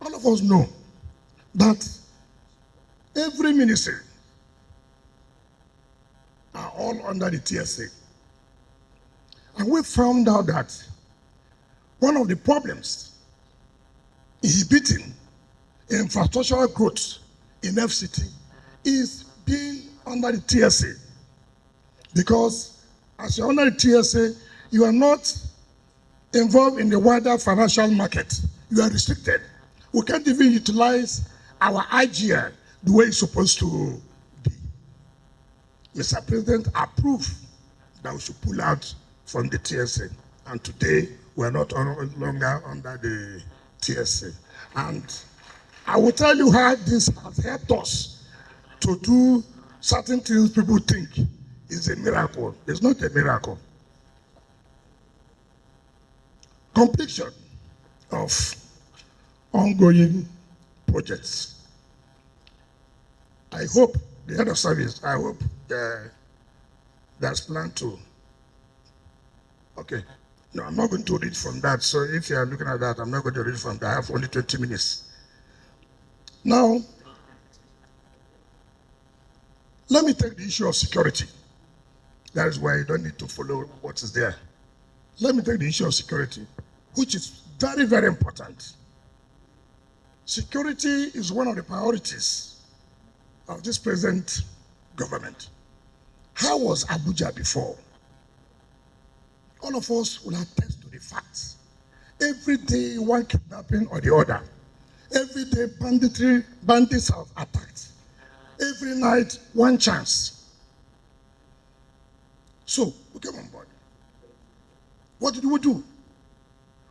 All of us know that every ministry are all under the TSA. And we found out that one of the problems inhibiting infrastructural growth in FCT is being under the TSA. Because as you're under the TSA, you are not involved in the wider financial market. You are restricted. We can't even utilize our IGR the way it's supposed to be. Mr. President approved that we should pull out from the TSA. And today, we are not longer under the TSA. And I will tell you how this has helped us to do certain things people think is a miracle. It's not a miracle. Completion of ongoing projects. I hope the head of service, I hope there's plan to. Okay. No, I'm not going to read from that. So if you are looking at that, I'm not going to read from that. I have only 20 minutes. Now, let me take the issue of security. That is why you don't need to follow what is there. Let me take the issue of security, which is very, very important. Security is one of the priorities of this present government. How was Abuja before? All of us will attest to the facts. Every day, one kidnapping or the other. Every day, bandits have attacked. Every night, one chance. So, we came on board. What did we do?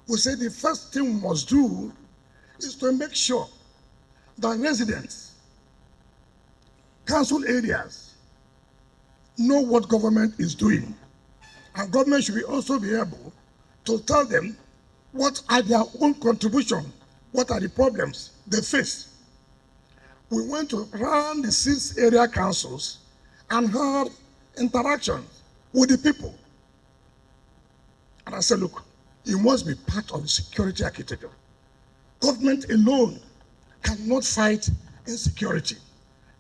We said the first thing we must do is to make sure that residents, council areas, know what government is doing. And government should also be able to tell them what are their own contribution, what are the problems they face. We went to run the 6 area councils and had interaction with the people. And I said, look, you must be part of the security architecture. Government alone cannot fight insecurity.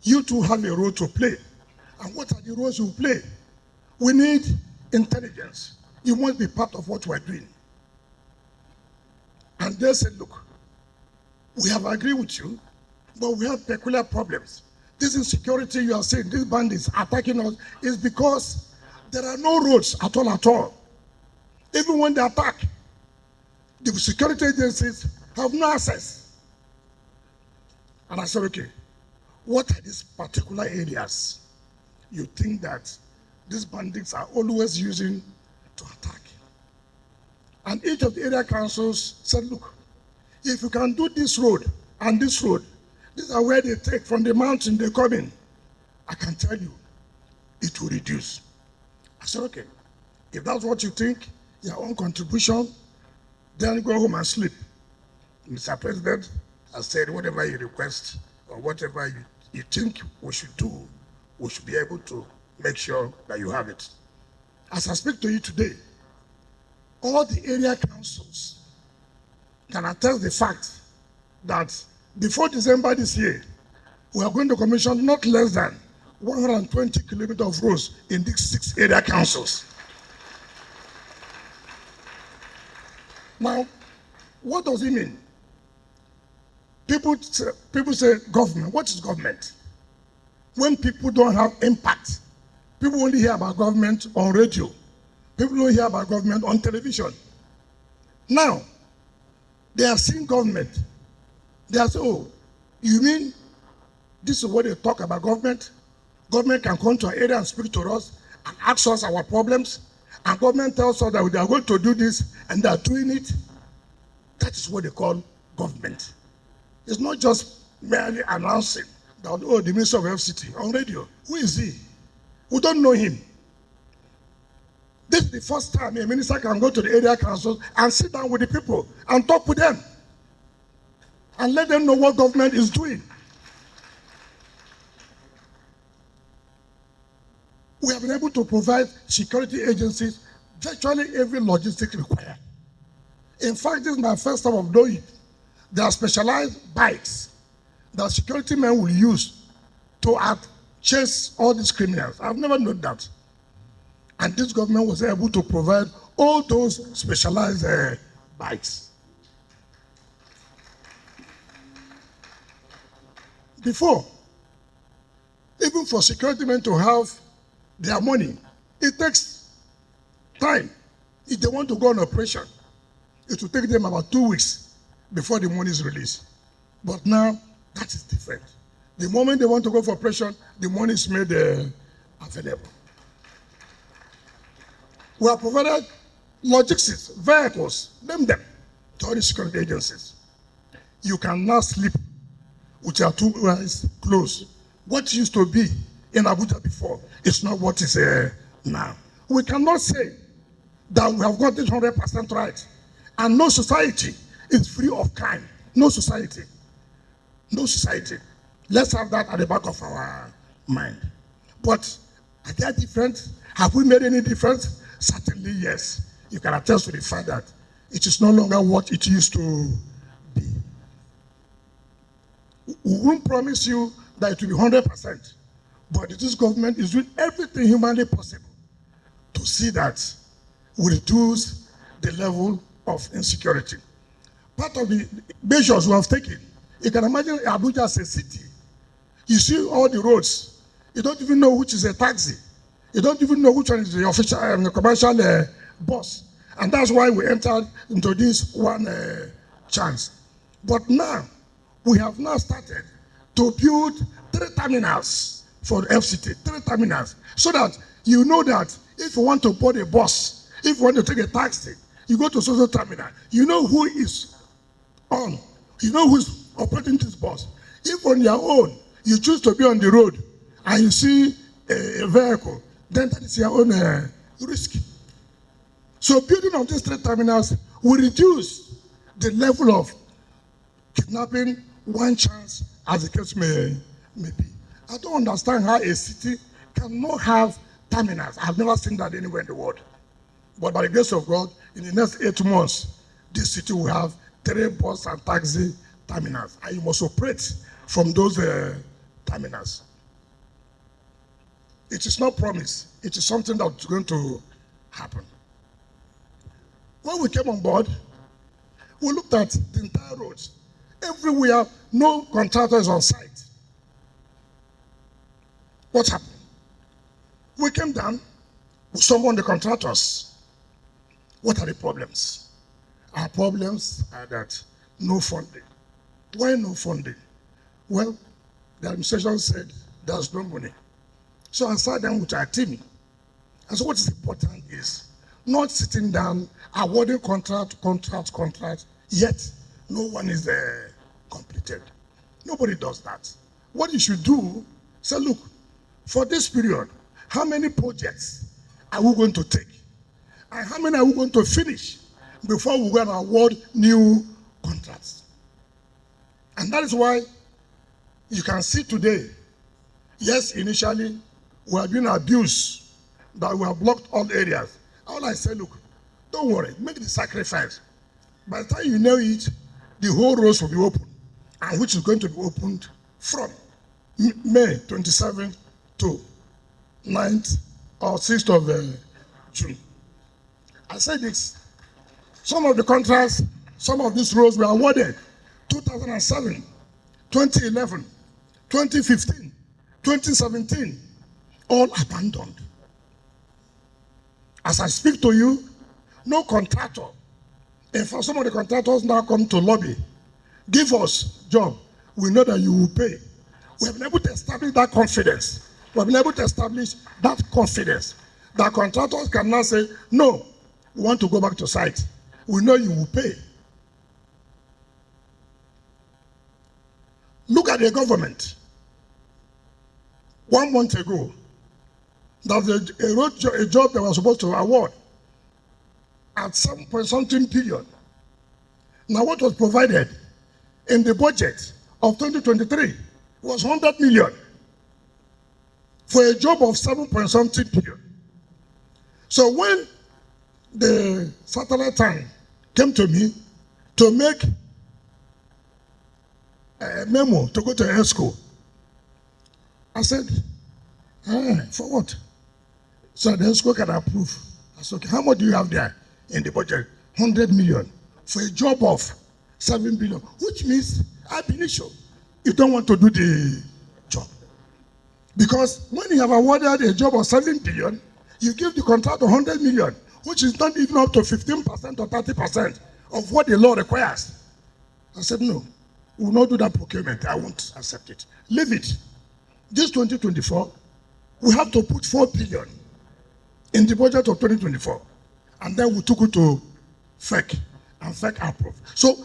You too have a role to play. And what are the roles you play? We need intelligence. You must be part of what we're doing. And they said, look, we have agreed with you, but we have peculiar problems. This insecurity you are saying, these bandits attacking us, is because there are no roads at all. Even when they attack, the security agencies have no access. And I said, okay, what are these particular areas you think that these bandits are always using to attack? And each of the area councils said, look, if you can do this road and this road, these are where they take from the mountain they come in, I can tell you, it will reduce. I said, okay, if that's what you think, your own contribution, then go home and sleep. Mr. President has said whatever you request or whatever you think we should do, we should be able to make sure that you have it. As I speak to you today, all the area councils can attest the fact that before December this year, we are going to commission not less than 120 kilometers of roads in these 6 area councils. Now, what does it mean? People say government. What is government? When people don't have impact, people only hear about government on radio. People don't hear about government on television. Now, they are seeing government. They are saying, oh, you mean this is what they talk about government? Government can come to our area and speak to us and ask us our problems. And government tells us that they are going to do this and they are doing it. That is what they call government. It's not just merely announcing that, oh, the Minister of FCT on radio. Who is he? We don't know him. This is the first time a minister can go to the area council and sit down with the people and talk with them and let them know what government is doing. We have been able to provide security agencies virtually every logistic required. In fact, this is my first time of doing it. There are specialized bikes that security men will use to chase all these criminals. I've never known that. And this government was able to provide all those specialized bikes. Before, even for security men to have their money, it takes time. If they want to go on operation, it will take them about 2 weeks before the money is released. But now, that is different. The moment they want to go for operation, the money is made available. We have provided logistics, vehicles, name them, to all the security agencies. You can now sleep with your 2 eyes closed. What used to be in Abuja before is not what is now. We cannot say that we have got this 100% right, and no society is free of crime. No society. No society. Let's have that at the back of our mind. But are they different? Have we made any difference? Certainly, yes. You can attest to the fact that it is no longer what it used to be. We won't promise you that it will be 100%, but this government is doing everything humanly possible to see that we reduce the level of insecurity. Part of the measures we have taken, you can imagine Abuja as a city. You see all the roads, you don't even know which is a taxi. You don't even know which one is the official, the commercial bus. And that's why we entered into this one chance. But now, we have now started to build 3 terminals for the FCT, 3 terminals, so that you know that if you want to board a bus, if you want to take a taxi, you go to social terminal, you know who is on, you know who's operating this bus. If on your own, you choose to be on the road and you see a vehicle, then that is your own risk. So building of these 3 terminals will reduce the level of kidnapping, one chance, as the case may be. I don't understand how a city cannot have terminals. I've never seen that anywhere in the world. But by the grace of God, in the next 8 months, this city will have 3 bus and taxi terminals. And you must operate from those terminals. It is not promise. It is something that's going to happen. When we came on board, we looked at the entire roads. Everywhere, no contractor is on site. What happened? We came down, we summoned the contractors. What are the problems? Our problems are that no funding. Why no funding? Well, the administration said there's no money. So I sat down with our team. And so what is important is not sitting down, awarding contract, yet no one is completed. Nobody does that. What you should do, say, look, for this period, how many projects are we going to take? And how many are we going to finish before we go and award new contracts? And that is why you can see today, yes, initially, we have been abused, that we have blocked all areas. All I say, look, don't worry, make the sacrifice. By the time you know it, the whole roads will be open, and which is going to be opened from May 27th to 9th or 6th of June. I said this, some of the contracts, some of these roads were awarded 2007, 2011, 2015, 2017, all abandoned. As I speak to you, no contractor, in fact, some of the contractors now come to lobby, give us job, we know that you will pay. We have been able to establish that confidence. We have been able to establish that confidence that contractors can now say, no, we want to go back to site. We know you will pay. Look at the government. 1 month ago, there was a job that was supposed to award at some point something period. Now what was provided in the budget of 2023 was 100 million for a job of 7 point something period. So when the satellite time came to me to make a memo to go to ESCO. I said, for what? So the ESCO can approve. I said, okay, how much do you have there in the budget? 100 million for a job of 7 billion, which means ab initio, you don't want to do the job. Because when you have awarded a job of 7 billion, you give the contract 100 million, which is not even up to 15% or 30% of what the law requires. I said, no, we will not do that procurement. I won't accept it. Leave it. This 2024, we have to put 4 billion in the budget of 2024. And then we took it to FEC, and FEC approved. So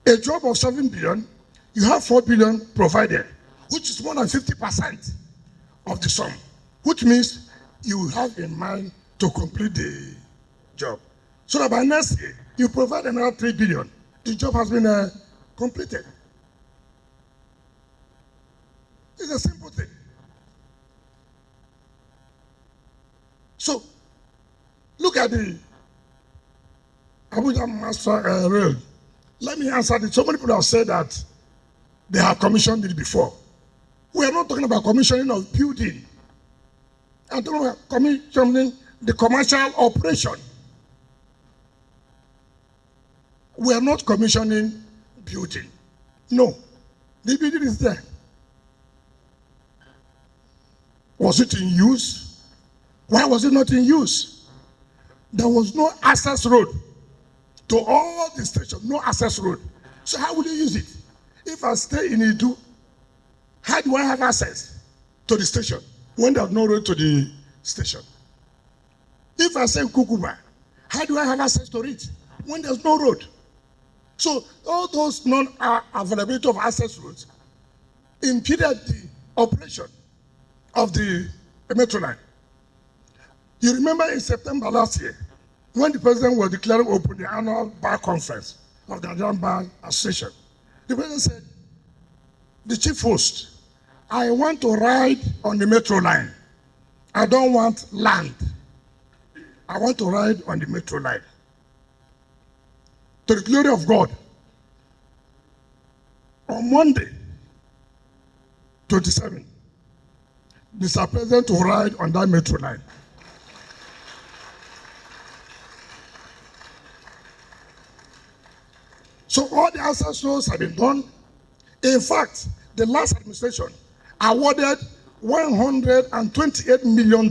a job of 7 billion, you have 4 billion provided, which is more than 50% of the sum, which means you have in mind to complete the job. So that by next year, you provide another 3 billion. The job has been completed. It's a simple thing. So, look at the Abuja Master Rail. Let me answer this. So many people have said that they have commissioned it before. We are not talking about commissioning of building. I'm talking about commissioning the commercial operation. We are not commissioning building. No, the building is there. Was it in use? Why was it not in use? There was no access road to all the stations, no access road. So how will you use it? If I stay in Idu, how do I have access to the station when there's no road to the station? If I say Kukuba, how do I have access to it when there's no road? So all those non-availability of access roads impeded the operation of the metro line. You remember in September last year, when the president was declaring open the annual bar conference of the Nigerian Bar Association, the president said, the chief host, I want to ride on the metro line. I don't want land. I want to ride on the metro line. To the glory of God, on Monday, 27, Mr. President will ride on that metro line. So all the access roads have been done. In fact, the last administration awarded $128 million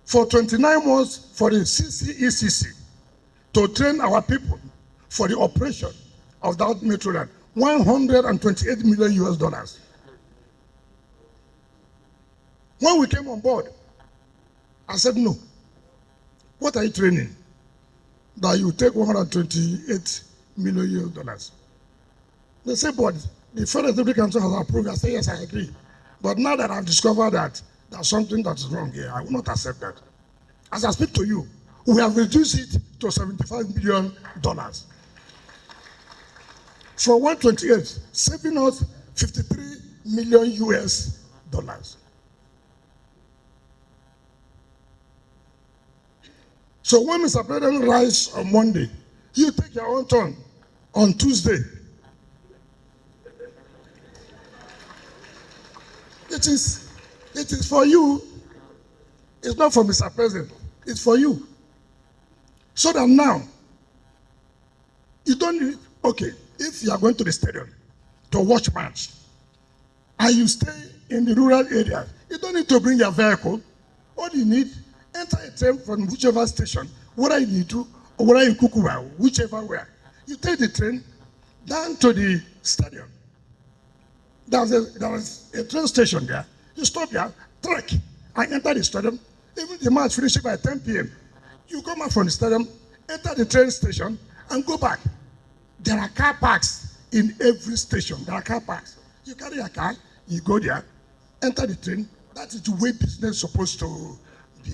for 29 months for the CCECC to train our people for the operation of that metro line. $128 million US. When we came on board, I said, no. What are you training? That you take $128 million US. They said, but the Federal Executive Council has approved. I said, yes, I agree. But now that I've discovered that there's something that's wrong here, I will not accept that. As I speak to you, we have reduced it to $75 million. From 128, saving us $53 million US. So when Mr. President rises on Monday, you take your own turn on Tuesday. It is for you. It's not for Mr. President. It's for you. So that now, you don't need, okay, if you are going to the stadium to watch match, and you stay in the rural area, you don't need to bring your vehicle. All you need, enter a train from whichever station, whether in Idu or whether in Kukuba, whichever where. You take the train down to the stadium. There is a train station there. You stop there, trek, and enter the stadium. Even the match finishes by 10 p.m. You come out from the stadium, enter the train station, and go back. There are car parks in every station. There are car parks. You carry your car, you go there, enter the train. That is the way business is supposed to be.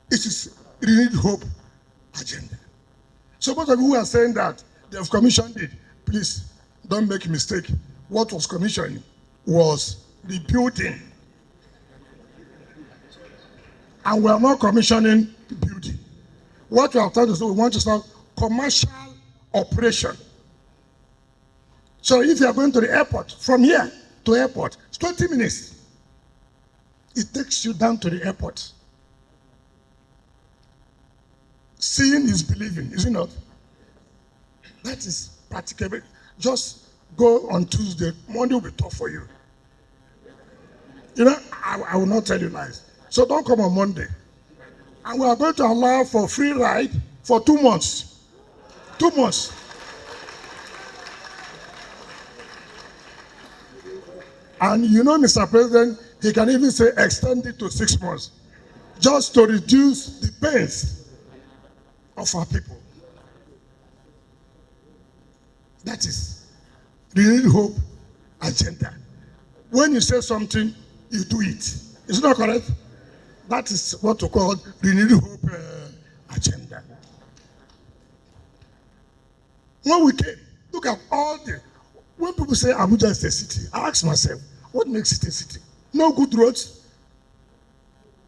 It is renewed hope agenda. So most of you who are saying that they have commissioned it, please don't make a mistake. What was commissioned was the building. And we are not commissioning building. What we are trying to do, we want to start commercial operation. So if you are going to the airport, from here to airport, it's 20 minutes. It takes you down to the airport. Seeing is believing, is it not? That is practicable. Just go on Tuesday. Monday will be tough for you. You know, I will not tell you lies. So don't come on Monday. And we are going to allow for free ride for 2 months. 2 months. And you know, Mr. President, he can even say extend it to 6 months, just to reduce the pains of our people. That is renewed hope agenda. When you say something, you do it. Is it not correct? That is what we call renewed hope agenda. When we came, look at all the, when people say Abuja is a city, I ask myself, what makes it a city? No good roads.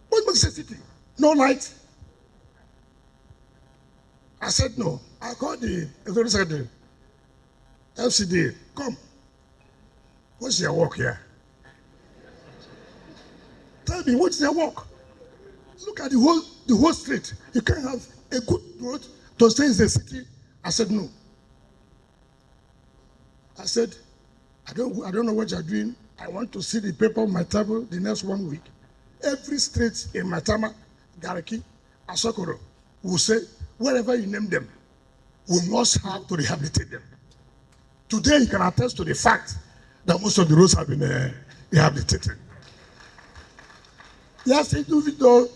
What makes it a city? No light. I said no. I called the FCDA. Come. What's your work here? Tell me, what's their work? Look at the whole street. You can't have a good road to say it's a city. I said no. I said, I don't know what you're doing. I want to see the paper on my table the next 1 week. Every street in Matama, Garaki, Asokoro will say, wherever you name them, we must have to rehabilitate them. Today, you can attest to the fact that most of the roads have been rehabilitated. Yes, even though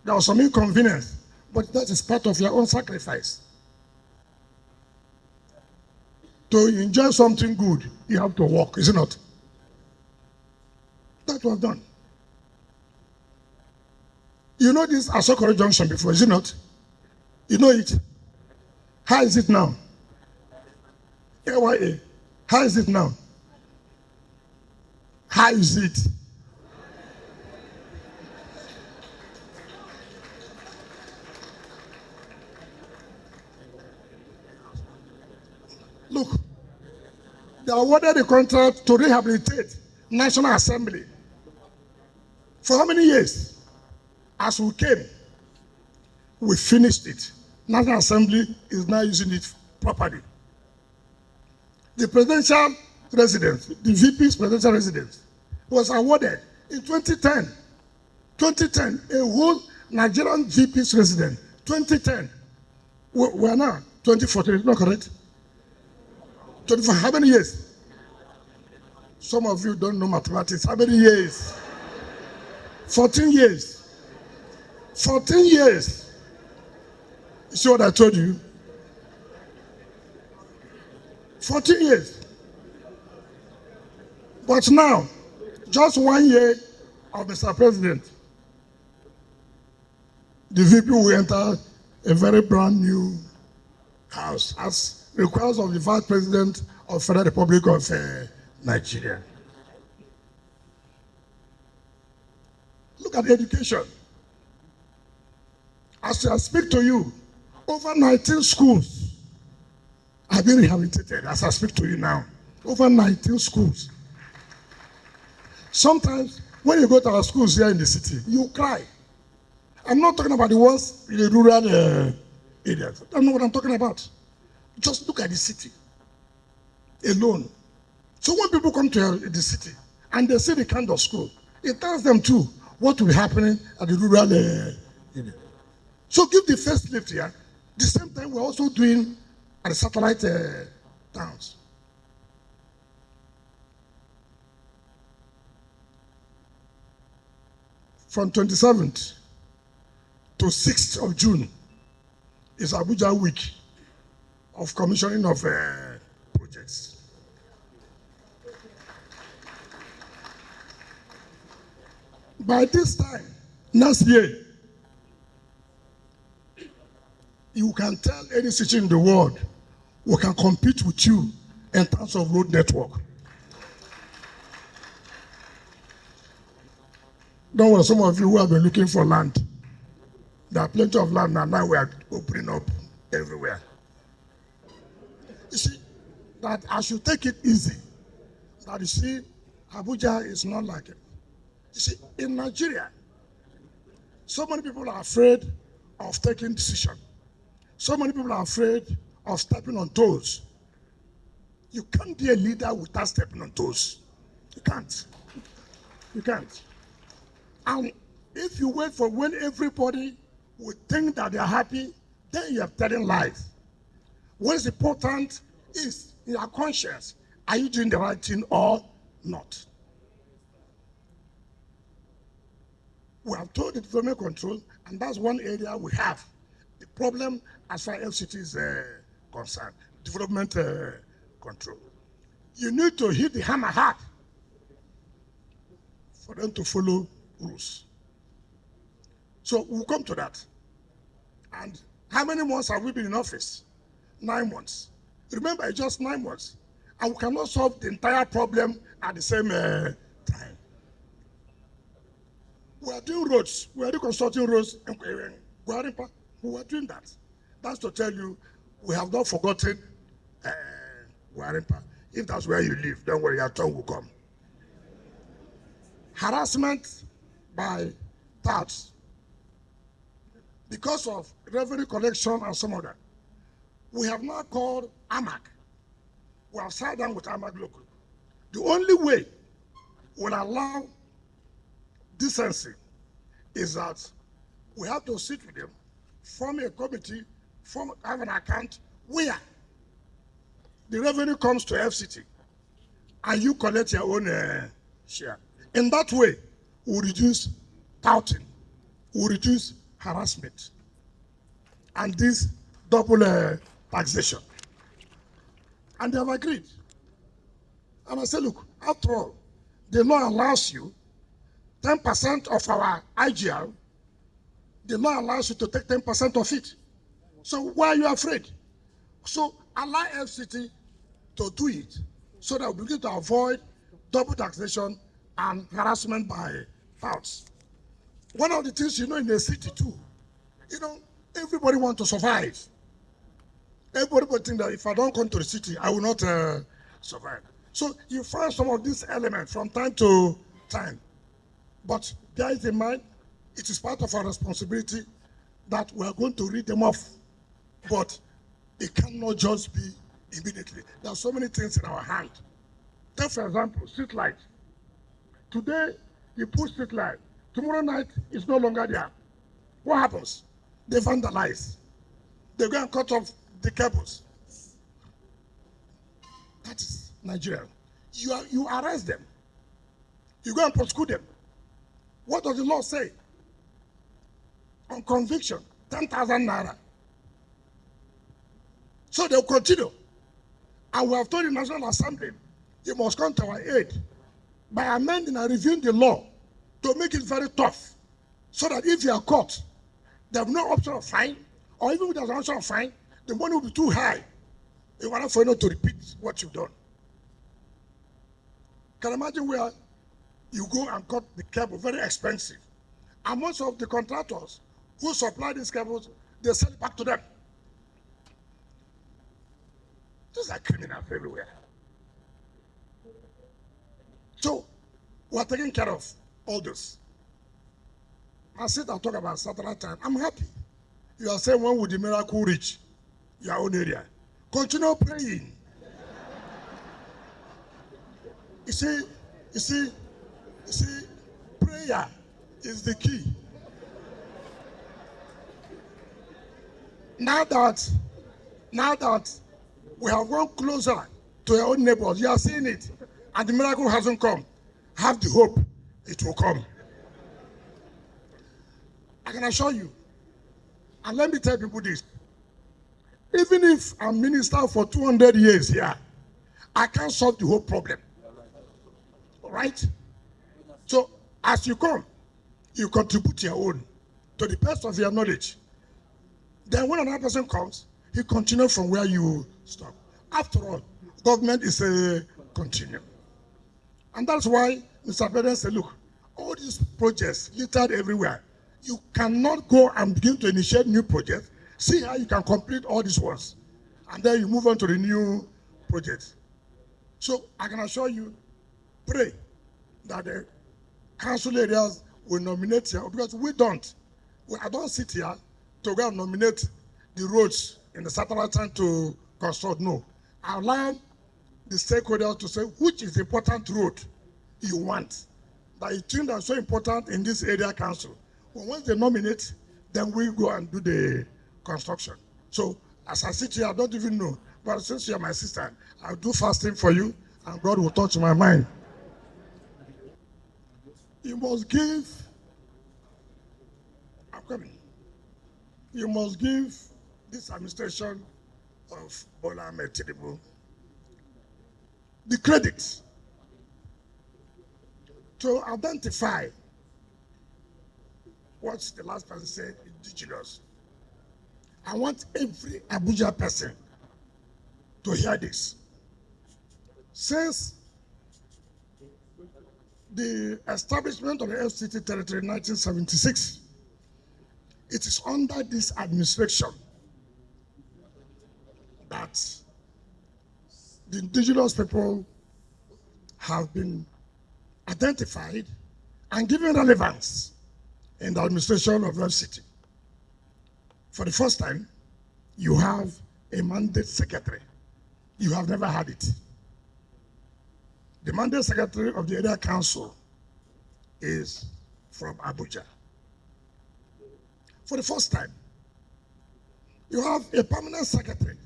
there was some inconvenience, but that is part of your own sacrifice. To enjoy something good, you have to work, is it not? That was done. You know this Asokoro Junction before, is it not? You know it. How is it now? AYA. How is it now? How is it? Look, they awarded the contract to rehabilitate National Assembly. For how many years? As we came, we finished it. National Assembly is now using it properly. The presidential residence, the VP's presidential residence, was awarded in 2010. 2010, a whole Nigerian VP's residence. 2010. We are now 2014, is not correct? 24, how many years? Some of you don't know mathematics. How many years? 14 years. 14 years. You see what I told you? 14 years. But now, just 1 year of Mr. President, the VP will enter a very brand new house as requires of the Vice President of Federal Republic of Nigeria. Look at education. As I speak to you, over 19 schools have been rehabilitated as I speak to you now. Over 19 schools. Sometimes when you go to our schools here in the city, you cry. I'm not talking about the ones in the rural areas. I don't know what I'm talking about. Just look at the city alone. So when people come to the city and they see the kind of school, it tells them too what will be happening at the rural area. So give the first lift here. The same time we're also doing at the satellite towns. From 27th to 6th of June is Abuja Week of commissioning of projects. By this time, next year, you can tell any city in the world, we can compete with you in terms of road network. Don't worry, some of you who have been looking for land, there are plenty of land now we are opening up everywhere. You see, that I should take it easy. That you see, Abuja is not like it. You see, in Nigeria, so many people are afraid of taking decision. So many people are afraid of stepping on toes. You can't be a leader without stepping on toes. You can't. You can't. And if you wait for when everybody would think that they're happy, then you are telling lies. What is important is in your conscience, are you doing the right thing or not? We have told the development control, and that's one area we have the problem as far as FCT is concerned, development control. You need to hit the hammer hard for them to follow rules. So we'll come to that. And how many months have we been in office? 9 months. Remember, it's just 9 months. And we cannot solve the entire problem at the same time. We are doing roads. We are reconstructing roads in Guarimpa. We are doing that. That's to tell you, we have not forgotten Guarimpa. If that's where you live, don't worry, your turn will come. Harassment by touts. Because of revenue collection and some of that, we have now called AMAC. We have sat down with AMAC local. The only way will allow decency is that we have to sit with them, form a committee, have an account where the revenue comes to FCT and you collect your own share. In that way, we'll reduce touting, we'll reduce harassment, and this double taxation. And they have agreed. And I said, look, after all, the law allows you 10% of our IGR, the law allows you to take 10% of it. So why are you afraid? So allow FCT to do it so that we begin to avoid double taxation and harassment by touts. One of the things you know in the city too, you know, everybody wants to survive. Everybody think that if I don't come to the city, I will not survive. So you find some of these elements from time to time. But bear it in mind, it is part of our responsibility that we are going to read them off. But it cannot just be immediately. There are so many things in our hand. Take for example, street light. Today, you put street light. Tomorrow night, it's no longer there. What happens? They vandalize. They go and cut off the cables. That is Nigeria. You arrest them. You go and prosecute them. What does the law say? On conviction, 10,000 naira. So they'll continue. And we have told the National Assembly, you must come to our aid by amending and reviewing the law to make it very tough, so that if you are caught, there's no option of fine, or even if there's an option of fine, the money will be too high in order for you not to repeat what you've done. Can you imagine where you go and cut the cable, very expensive, and most of the contractors who supply these cables, they sell it back to them. These are criminals everywhere. So we're taking care of all this. I sit and talk about satellite time. I'm happy. You are saying, when will the miracle reach your own area? Continue praying. You see, prayer is the key. Now that we have gone closer to our own neighbors, you are seeing it, and the miracle hasn't come. Have the hope it will come. I can assure you, and let me tell people this, even if I'm minister for 200 years here, I can't solve the whole problem. All right? So as you come, you contribute your own to the best of your knowledge. Then when another person comes, he continues from where you stop. After all, government is a continuum. And that's why Mr. President said, look, all these projects littered everywhere. You cannot go and begin to initiate new projects. See how you can complete all these ones. and then you move on to the new project. So I can assure you, pray that the council areas will nominate here, because we don't. I don't sit here to go and nominate the roads in the satellite town to construct. No. I allow the stakeholders to say which is the important road you want, that you think that's so important in this area council. Well, once they nominate, then we go and do the construction. So as I sit here, I don't even know. But since you're my sister, I'll do fasting for you, and God will touch my mind. You must give, I'm coming. You must give this administration of Bola Ahmed Tinubu the credit to identify what the last person said, indigenous. I want every Abuja person to hear this. Since the establishment of the FCT territory in 1976, it is under this administration that the indigenous people have been identified and given relevance in the administration of FCT. For the first time, you have a mandate secretary. You have never had it. The mandate secretary of the area council is from Abuja. For the first time, you have a permanent secretary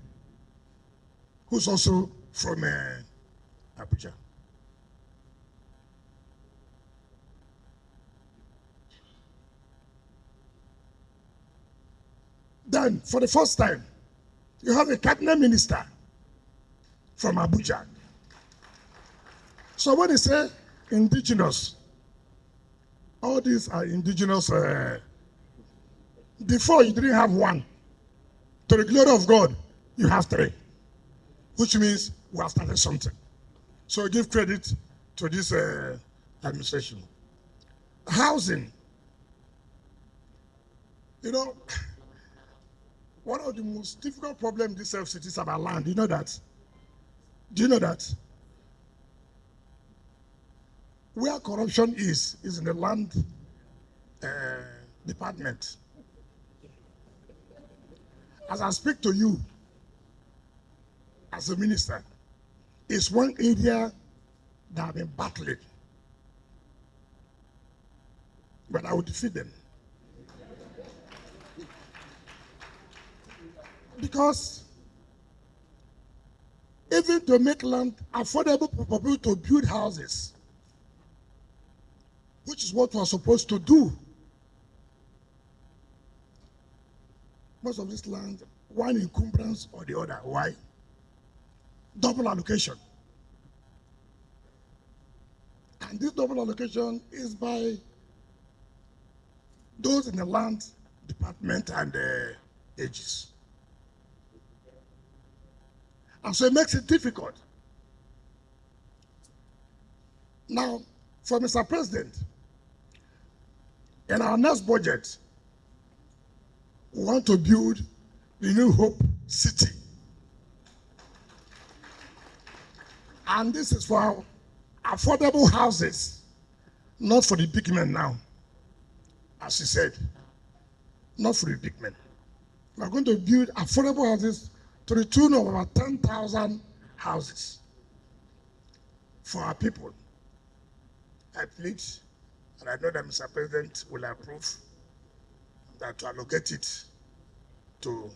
who's also from Abuja. Then, for the first time, you have a cabinet minister from Abuja. So when they say indigenous, all these are indigenous. Before you didn't have one. To the glory of God, you have three, which means we have started something. So give credit to this administration. Housing. You know, one of the most difficult problems in this FCT is about land. You know that? Do you know that? Where corruption is in the land department. As I speak to you, as a minister, it's one area that I've been battling. But I will defeat them. Because even to make land affordable for people to build houses, which is what we're supposed to do, most of this land, one encumbrance or the other. Why? Double allocation. And this double allocation is by those in the land department and ages. And so it makes it difficult. Now, for Mr. President, in our next budget, we want to build the New Hope City. And this is for affordable houses, not for the big men now. As he said, not for the big men. We are going to build affordable houses to the tune of about 10,000 houses for our people. I plead, and I know that Mr. President will approve, that to allocate it to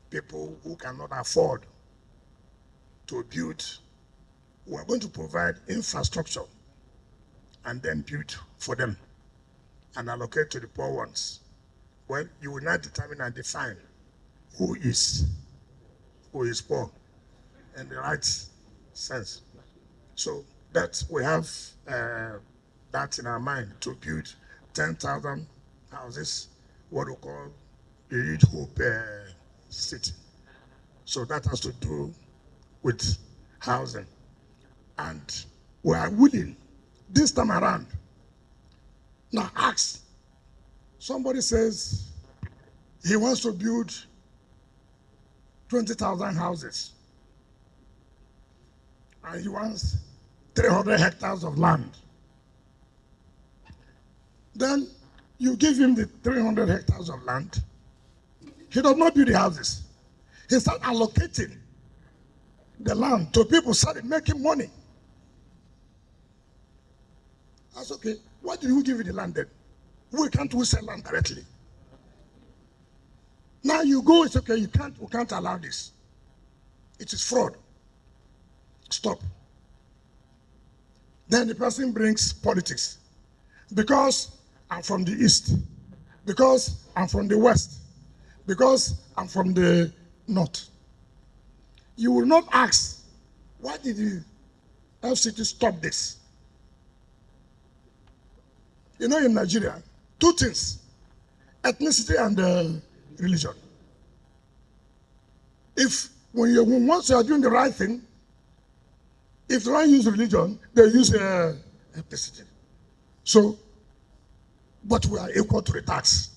people who cannot afford to build. We are going to provide infrastructure and then build for them and allocate to the poor ones. Well, you will not determine and define who is poor in the right sense. So that we have that in our mind to build 10,000 houses, what we call the New Hope City. So that has to do with housing. And we are willing this time around. Now ask, somebody says he wants to build 20,000 houses. And he wants 300 hectares of land. Then you give him the 300 hectares of land. He does not build the houses. He starts allocating the land to people, started making money. That's okay. Why did we give you the land then? We can't sell land directly. Now you go, it's okay, we can't allow this. It is fraud. Stop. Then the person brings politics. Because I'm from the East. Because I'm from the West. Because I'm from the North. You will not ask, why did the FCT stop this? You know, in Nigeria, two things, ethnicity and religion. Once you are doing the right thing, if they don't use religion, they use ethnicity. So, but we are equal to the tax.